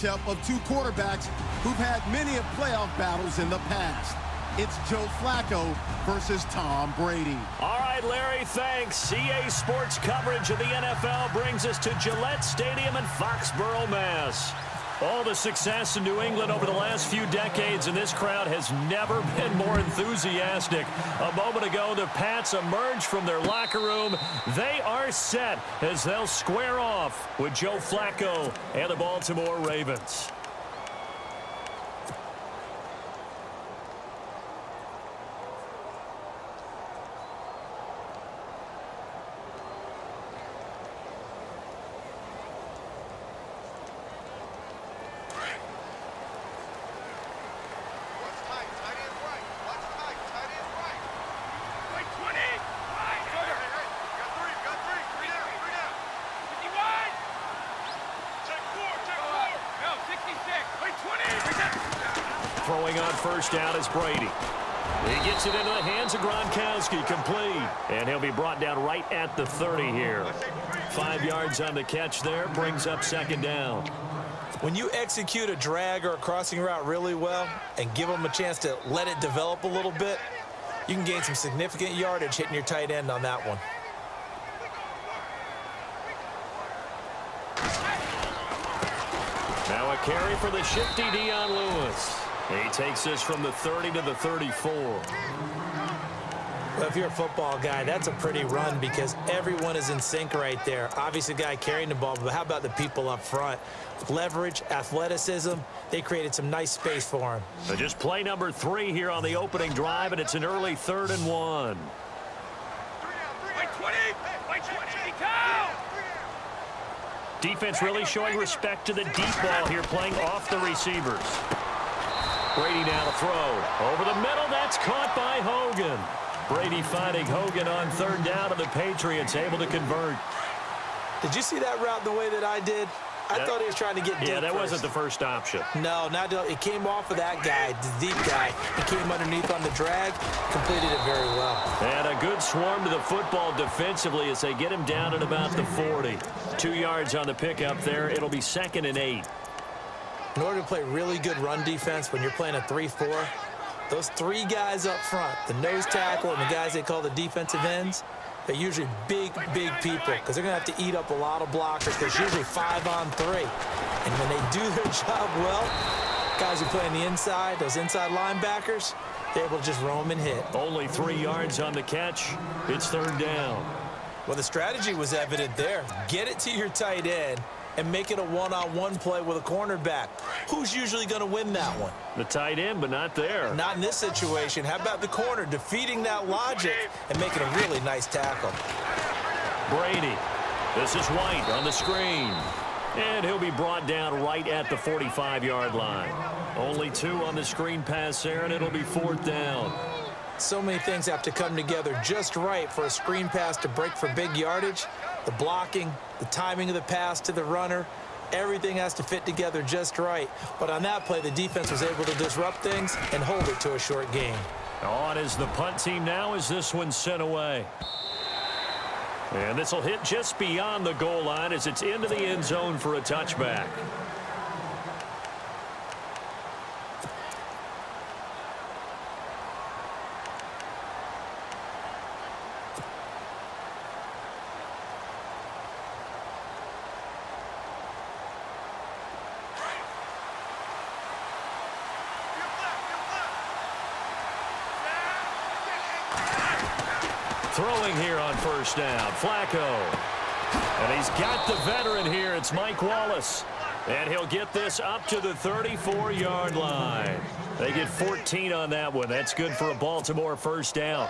matchup of two quarterbacks who've had many of playoff battles in the past. It's Joe Flacco versus Tom Brady. All right, Larry, thanks. EA Sports coverage of the NFL brings us to Gillette Stadium in Foxborough, Mass. All the success in New England over the last few decades, and this crowd has never been more enthusiastic. A moment ago, the Pats emerged from their locker room. They are set as they'll square off with Joe Flacco and the Baltimore Ravens. Throwing on first down is Brady. He gets it into the hands of Gronkowski, complete. And he'll be brought down right at the 30 here. 5 yards on the catch there, brings up second down. When you execute a drag or a crossing route really well and give them a chance to let it develop a little bit, you can gain some significant yardage hitting your tight end on that one. Now a carry for the shifty Dion Lewis. He takes this from the 30 to the 34. Well, if you're a football guy, that's a pretty run because everyone is in sync right there. Obviously, the guy carrying the ball, but how about the people up front? Leverage, athleticism, they created some nice space for him. So just play number 3 here on the opening drive, and it's an early 3rd and 1. Defense really showing respect to the deep ball here, playing off the receivers. Brady now to throw. Over the middle, that's caught by Hogan. Brady finding Hogan on 3rd down, and the Patriots able to convert. Did you see that route the way that I did? I thought he was trying to get deep. Yeah, that first. wasn't the first option. No, it came off of that guy, the deep guy. He came underneath on the drag, completed it very well. And a good swarm to the football defensively as they get him down at about the 40. 2 yards on the pickup there. It'll be 2nd and 8. In order to play really good run defense when you're playing a 3-4, those 3 guys up front, the nose tackle and the guys they call the defensive ends, they're usually big people because they're going to have to eat up a lot of blockers. There's usually 5 on 3. And when they do their job well, guys who play on the inside, those inside linebackers, they're able to just roam and hit. Only 3 yards on the catch. It's 3rd down. Well, the strategy was evident there. Get it to your tight end and make it a one-on-one play with a cornerback. Who's usually going to win that one? The tight end, but not there. Not in this situation. How about the corner defeating that logic and making a really nice tackle? Brady. This is White on the screen. And he'll be brought down right at the 45-yard line. Only 2 on the screen pass there, and it'll be 4th down. So many things have to come together just right for a screen pass to break for big yardage. The blocking, the timing of the pass to the runner, everything has to fit together just right. But on that play, the defense was able to disrupt things and hold it to a short gain. On is the punt team now as this one's sent away. And this will hit just beyond the goal line as it's into the end zone for a touchback. Throwing here on first down, Flacco. And he's got the veteran here. It's Mike Wallace. And he'll get this up to the 34-yard line. They get 14 on that one. That's good for a Baltimore first down.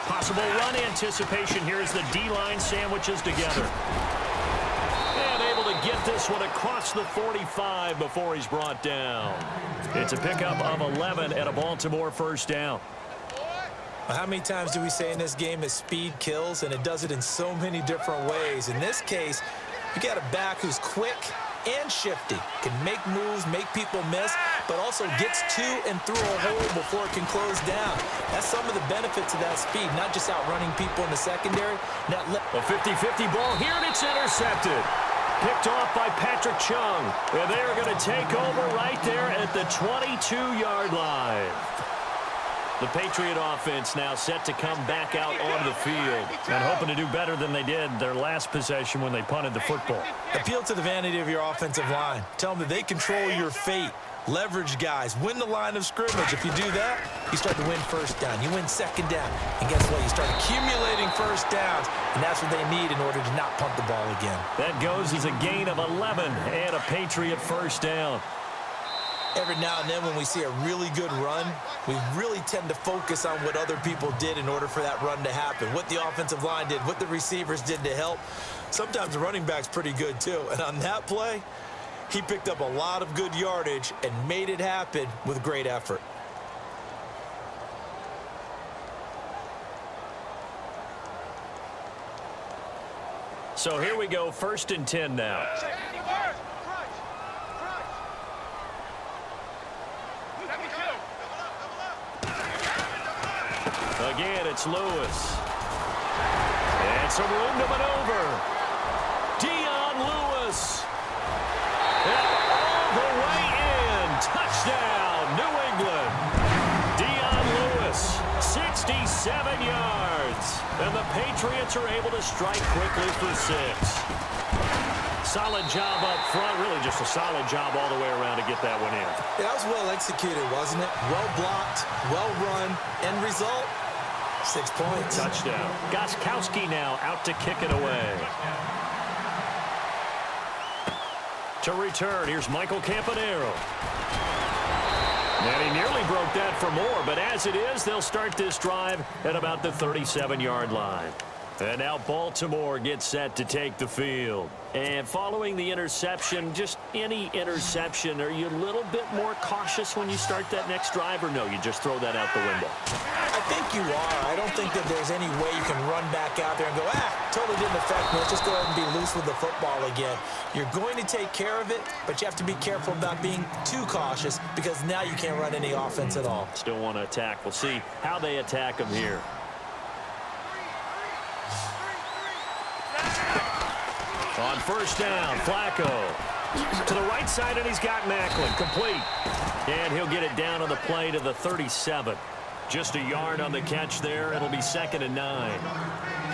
Possible run anticipation here as the D-line sandwiches together. And able to get this one across the 45 before he's brought down. It's a pickup of 11 and a Baltimore first down. How many times do we say in this game that speed kills, and it does it in so many different ways? In this case, you got a back who's quick, and shifty. Can make moves, make people miss, but also gets to and through a hole before it can close down. That's some of the benefits of that speed, not just outrunning people in the secondary. A 50-50 ball here, and it's intercepted. Picked off by Patrick Chung. And they're going to take over right there at the 22-yard line. The Patriot offense now set to come back out onto the field and hoping to do better than they did their last possession when they punted the football. Appeal to the vanity of your offensive line. Tell them that they control your fate. Leverage guys. Win the line of scrimmage. If you do that, you start to win first down. You win second down. And guess what? You start accumulating first downs. And that's what they need in order to not punt the ball again. That goes as a gain of 11 and a Patriot first down. Every now and then when we see a really good run, we really tend to focus on what other people did in order for that run to happen. What the offensive line did, what the receivers did to help. Sometimes the running back's pretty good too. And on that play, he picked up a lot of good yardage and made it happen with great effort. So here we go, 1st and 10 now. Again, it's Lewis. And some room to maneuver. Lewis. All the way in. Touchdown, New England. Lewis, 67 yards. And the Patriots are able to strike quickly for 6. Solid job up front. Really just a solid job all the way around to get that one in. Yeah, that was well executed, wasn't it? Well blocked, well run. End result, 6 points. Touchdown. Gostkowski now out to kick it away. To return, here's Michael Campanaro. And he nearly broke that for more, but as it is, they'll start this drive at about the 37-yard line. And now Baltimore gets set to take the field. And following the interception, just any interception, are you a little bit more cautious when you start that next drive, or no, you just throw that out the window? I think you are. I don't think that there's any way you can run back out there and go, totally didn't affect me. Let's just go ahead and be loose with the football again. You're going to take care of it, but you have to be careful about being too cautious because now you can't run any offense at all. Still want to attack. We'll see how they attack them here. On 1st down, Flacco to the right side, and he's got Macklin complete. And he'll get it down on the play to the 37. Just a yard on the catch there. It'll be 2nd and 9.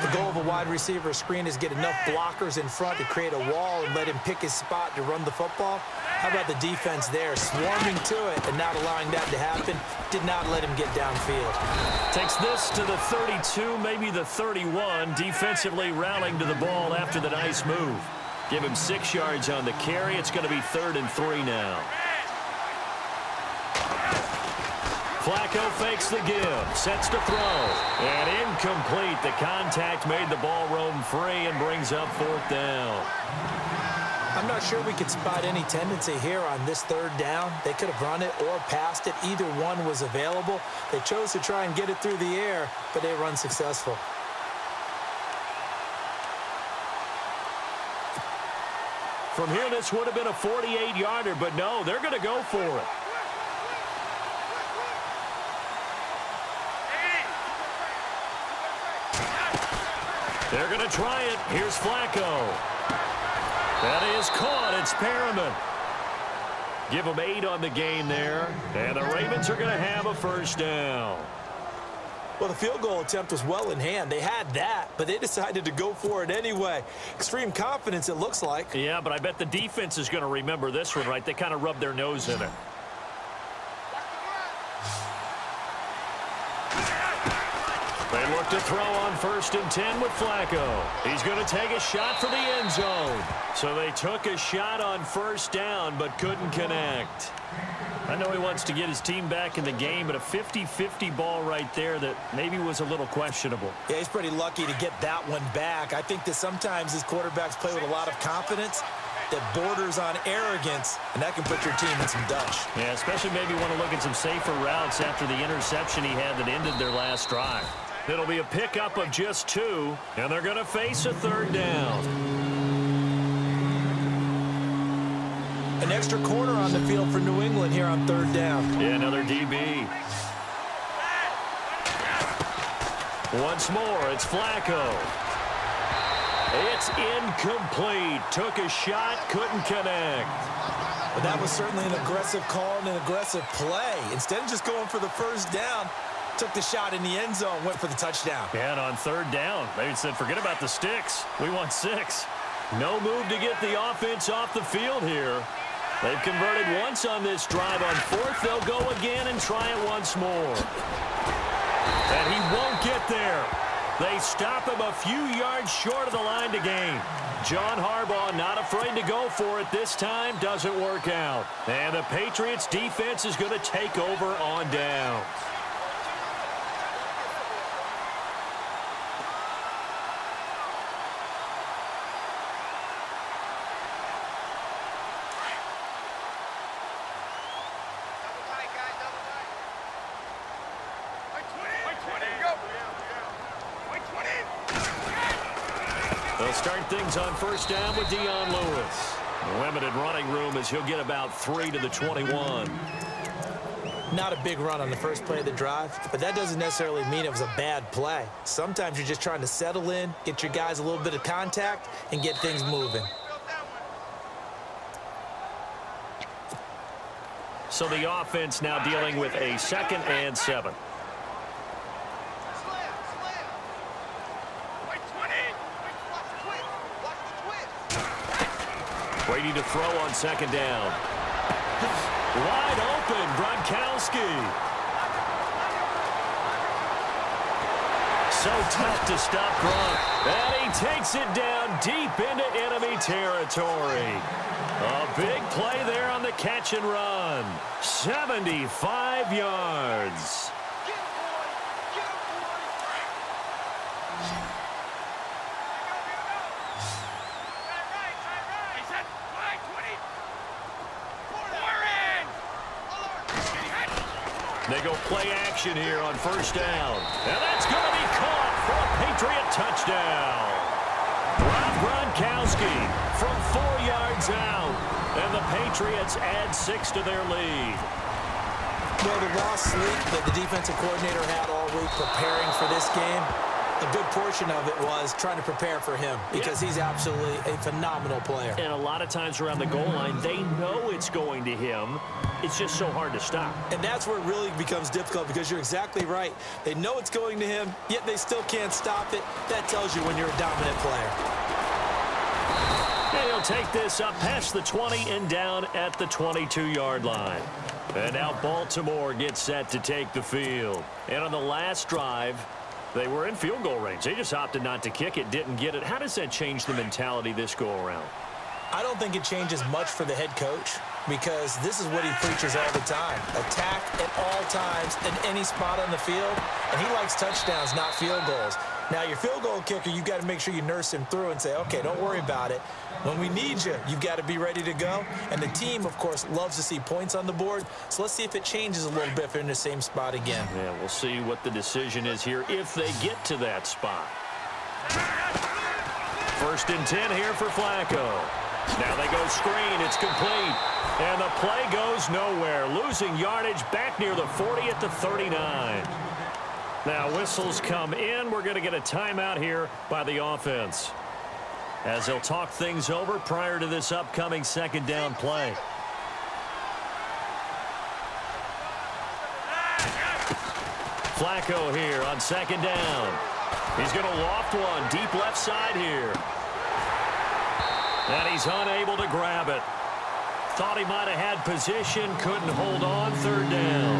The goal of a wide receiver screen is get enough blockers in front to create a wall and let him pick his spot to run the football. How about the defense there, swarming to it and not allowing that to happen? Did not let him get downfield. Takes this to the 32, maybe the 31. Defensively rallying to the ball after the nice move. Give him 6 yards on the carry. It's going to be 3rd and 3 now. Flacco fakes the give, sets to throw, and incomplete. The contact made the ball roam free and brings up 4th down. I'm not sure we could spot any tendency here on this 3rd down. They could have run it or passed it. Either one was available. They chose to try and get it through the air, but they were unsuccessful. From here, this would have been a 48-yarder, but no, they're going to go for it. They're going to try it. Here's Flacco. That is caught. It's Perriman. Give them 8 on the game there. And the Ravens are going to have a 1st down. Well, the field goal attempt was well in hand. They had that, but they decided to go for it anyway. Extreme confidence, it looks like. Yeah, but I bet the defense is going to remember this one, right? They kind of rubbed their nose in it. They look to throw on 1st and 10 with Flacco. He's going to take a shot for the end zone. So they took a shot on 1st down, but couldn't connect. I know he wants to get his team back in the game, but a 50-50 ball right there that maybe was a little questionable. Yeah, he's pretty lucky to get that one back. I think that sometimes his quarterbacks play with a lot of confidence that borders on arrogance, and that can put your team in some Dutch. Yeah, especially maybe want to look at some safer routes after the interception he had that ended their last drive. It'll be a pickup of just 2, and they're going to face a 3rd down. An extra corner on the field for New England here on 3rd down. Yeah, another DB. Once more, it's Flacco. It's incomplete. Took a shot, couldn't connect. But that was certainly an aggressive call and an aggressive play. Instead of just going for the 1st down, took the shot in the end zone, went for the touchdown. And on 3rd down, they said, forget about the sticks. We want 6. No move to get the offense off the field here. They've converted once on this drive. On 4th, they'll go again and try it once more. And he won't get there. They stop him a few yards short of the line to gain. John Harbaugh not afraid to go for it this time. Doesn't work out. And the Patriots defense is going to take over on downs. They'll start things on 1st down with Dion Lewis. Limited running room as he'll get about 3 to the 21. Not a big run on the first play of the drive, but that doesn't necessarily mean it was a bad play. Sometimes you're just trying to settle in, get your guys a little bit of contact, and get things moving. So the offense now dealing with a 2nd and 7. Brady to throw on 2nd down. Wide open, Gronkowski. So tough to stop Gronk. And he takes it down deep into enemy territory. A big play there on the catch and run. 75 yards. They go play action here on 1st down. And that's going to be caught for a Patriot touchdown. Rob Gronkowski from 4 yards out. And the Patriots add 6 to their lead. Well, the lost sleep that the defensive coordinator had all week preparing for this game, a good portion of it was trying to prepare for him because he's absolutely a phenomenal player. And a lot of times around the goal line, they know it's going to him. It's just so hard to stop. And that's where it really becomes difficult because you're exactly right. They know it's going to him, yet they still can't stop it. That tells you when you're a dominant player. And he'll take this up past the 20 and down at the 22-yard line. And now Baltimore gets set to take the field. And on the last drive, they were in field goal range. They just opted not to kick it, didn't get it. How does that change the mentality this go-around? I don't think it changes much for the head coach because this is what he preaches all the time. Attack at all times in any spot on the field, and he likes touchdowns, not field goals. Now, your field goal kicker, you've got to make sure you nurse him through and say, okay, don't worry about it. When we need you, you've got to be ready to go. And the team, of course, loves to see points on the board. So let's see if it changes a little bit if they're in the same spot again. Yeah, we'll see what the decision is here if they get to that spot. 1st and 10 here for Flacco. Now they go screen. It's complete. And the play goes nowhere. Losing yardage back near the 40 at the 39. Now whistles come in. We're going to get a timeout here by the offense as they'll talk things over prior to this upcoming 2nd down play. Flacco here on 2nd down. He's going to loft one deep left side here. And he's unable to grab it. Thought he might have had position, couldn't hold on. 3rd down.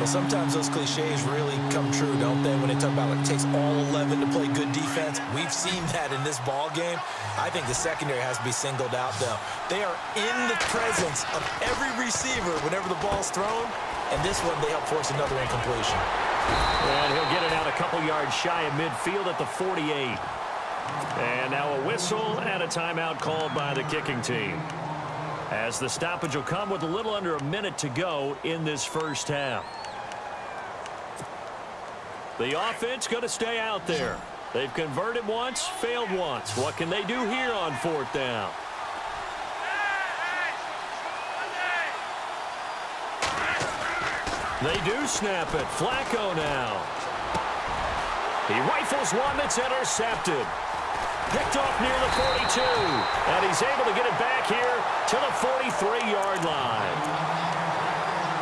Well, sometimes those cliches really come true, don't they? When they talk about it takes all 11 to play good defense. We've seen that in this ball game. I think the secondary has to be singled out, though. They are in the presence of every receiver whenever the ball's thrown. And this one, they help force another incompletion. And he'll get it out a couple yards shy of midfield at the 48. And now a whistle and a timeout called by the kicking team, as the stoppage will come with a little under a minute to go in this 1st half. The offense going to stay out there. They've converted once, failed once. What can they do here on 4th down? They do snap it. Flacco now. He rifles one that's intercepted. Picked off near the 42. And he's able to get it back here to the 43-yard line.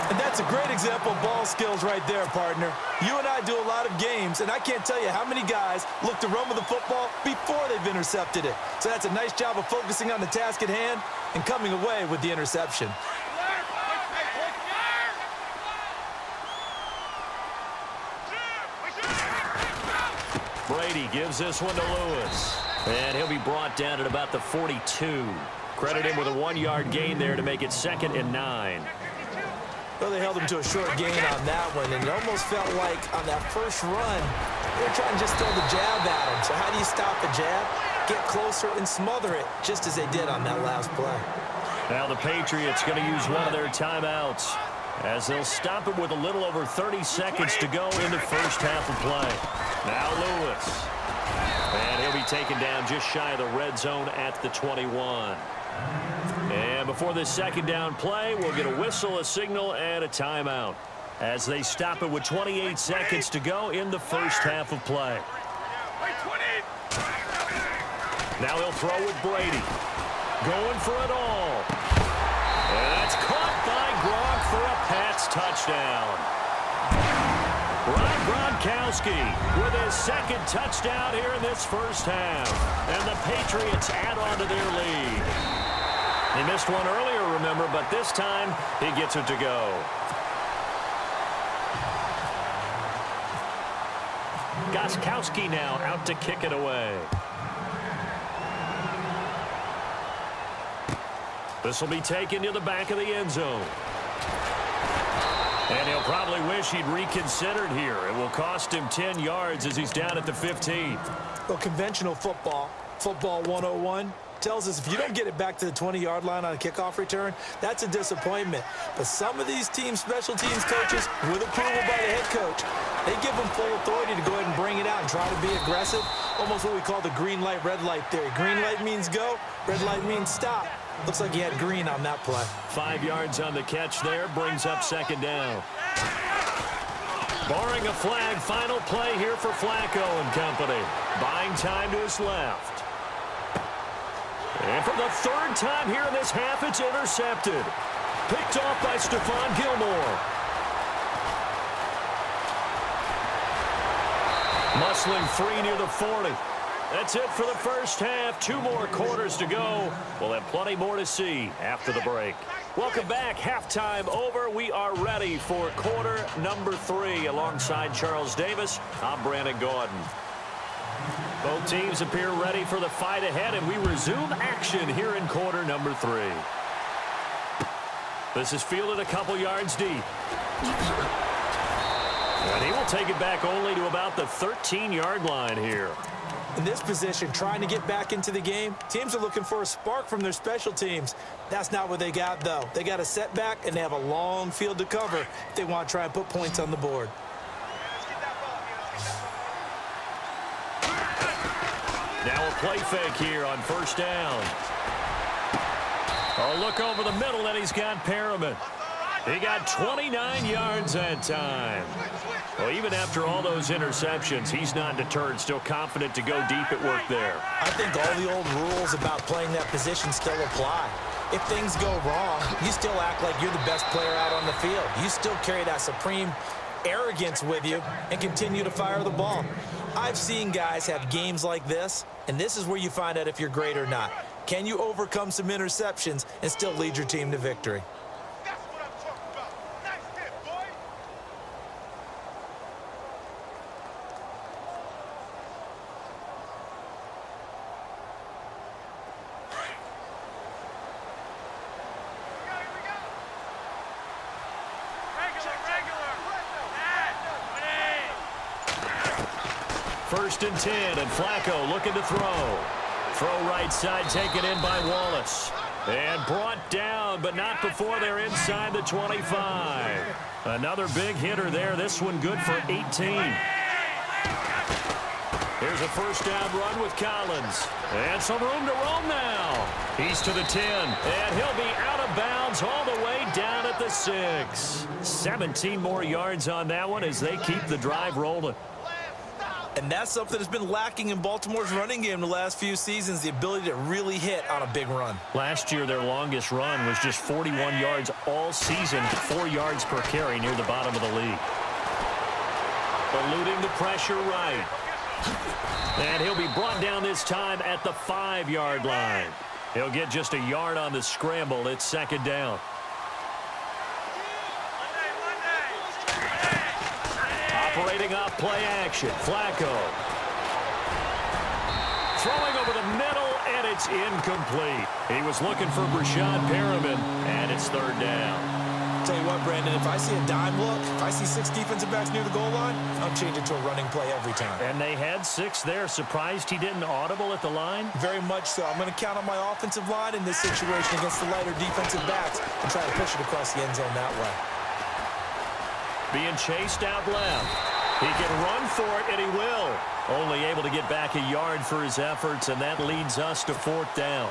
And that's a great example of ball skills right there, partner. You and I do a lot of games, and I can't tell you how many guys look to run with the football before they've intercepted it. So that's a nice job of focusing on the task at hand and coming away with the interception. Brady gives this one to Lewis. And he'll be brought down at about the 42. Credit him with a 1-yard gain there to make it 2nd and 9. Well, they held him to a short gain on that one, and it almost felt like on that first run, they were trying to just throw the jab at him. So how do you stop the jab? Get closer and smother it, just as they did on that last play. Now the Patriots going to use one of their timeouts as they'll stop it with a little over 30 seconds to go in the first half of play. Now Lewis. And he'll be taken down just shy of the red zone at the 21. And before this second down play, we'll get a whistle, a signal, and a timeout as they stop it with 28 seconds to go in the first half of play. Now he'll throw with Brady. Going for it all. And that's caught by Gronk for a Pats touchdown. Rob Gronkowski with his second touchdown here in this first half. And the Patriots add on to their lead. He missed one earlier, remember, but this time he gets it to go. Gronkowski now out to kick it away. This will be taken to the back of the end zone. And he'll probably wish he'd reconsidered here. It will cost him 10 yards as he's down at the 15. Well, conventional football 101, tells us if you don't get it back to the 20-yard line on a kickoff return, that's a disappointment. But some of these team special teams coaches, with approval by the head coach, they give them full authority to go ahead and bring it out and try to be aggressive, almost what we call the green light, red light theory. Green light means go, red light means stop. Looks like he had green on that play. 5 yards on the catch there, brings up second down. Barring a flag, final play here for Flacco and company. Buying time to his left. And for the third time here in this half, it's intercepted. Picked off by Stephon Gilmore. Muscling free near the 40. That's it for the first half. 2 more quarters to go. We'll have plenty more to see after the break. Welcome back. Halftime over. We are ready for quarter number 3. Alongside Charles Davis, I'm Brandon Gordon. Both teams appear ready for the fight ahead, and we resume action here in quarter number 3. This is fielded a couple yards deep. And he will take it back only to about the 13-yard line here. In this position, trying to get back into the game, teams are looking for a spark from their special teams. That's not what they got, though. They got a setback, and they have a long field to cover if they want to try and put points on the board. Now a play fake here on first down. Oh, look over the middle, and he's got Perriman. He got 29 yards that time. Well, even after all those interceptions, he's not deterred, still confident to go deep at work there. I think all the old rules about playing that position still apply. If things go wrong, you still act like you're the best player out on the field. You still carry that supreme arrogance with you and continue to fire the ball. I've seen guys have games like this, and this is where you find out if you're great or not. Can you overcome some interceptions and still lead your team to victory? First and 10, and Flacco looking to throw. Throw right side taken in by Wallace. And brought down, but not before they're inside the 25. Another big hitter there. This one good for 18. Here's a first down run with Collins. And some room to roam now. He's to the 10. And he'll be out of bounds all the way down at the 6. 17 more yards on that one as they keep the drive rolling. And that's something that's been lacking in Baltimore's running game the last few seasons, the ability to really hit on a big run. Last year, their longest run was just 41 yards all season, 4 yards per carry near the bottom of the league. Eluding the pressure right. And he'll be brought down this time at the 5-yard line. He'll get just a yard on the scramble. It's second down. Operating off play action. Flacco. Throwing over the middle, and it's incomplete. He was looking for Brashad Perriman, and it's third down. Tell you what, Brandon, if I see a dime look, if I see 6 defensive backs near the goal line, I'll change it to a running play every time. And they had 6 there. Surprised he didn't audible at the line? Very much so. I'm going to count on my offensive line in this situation against the lighter defensive backs and try to push it across the end zone that way. Being chased out left. He can run for it, and he will. Only able to get back a yard for his efforts, and that leads us to fourth down.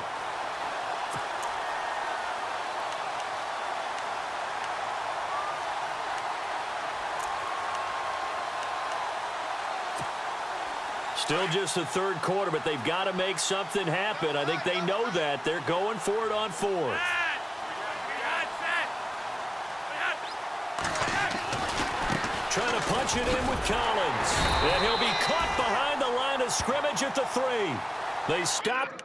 Still just the third quarter, but they've got to make something happen. I think they know that. They're going for it on fourth. Trying to punch it in with Collins. And he'll be caught behind the line of scrimmage at the 3. They stopped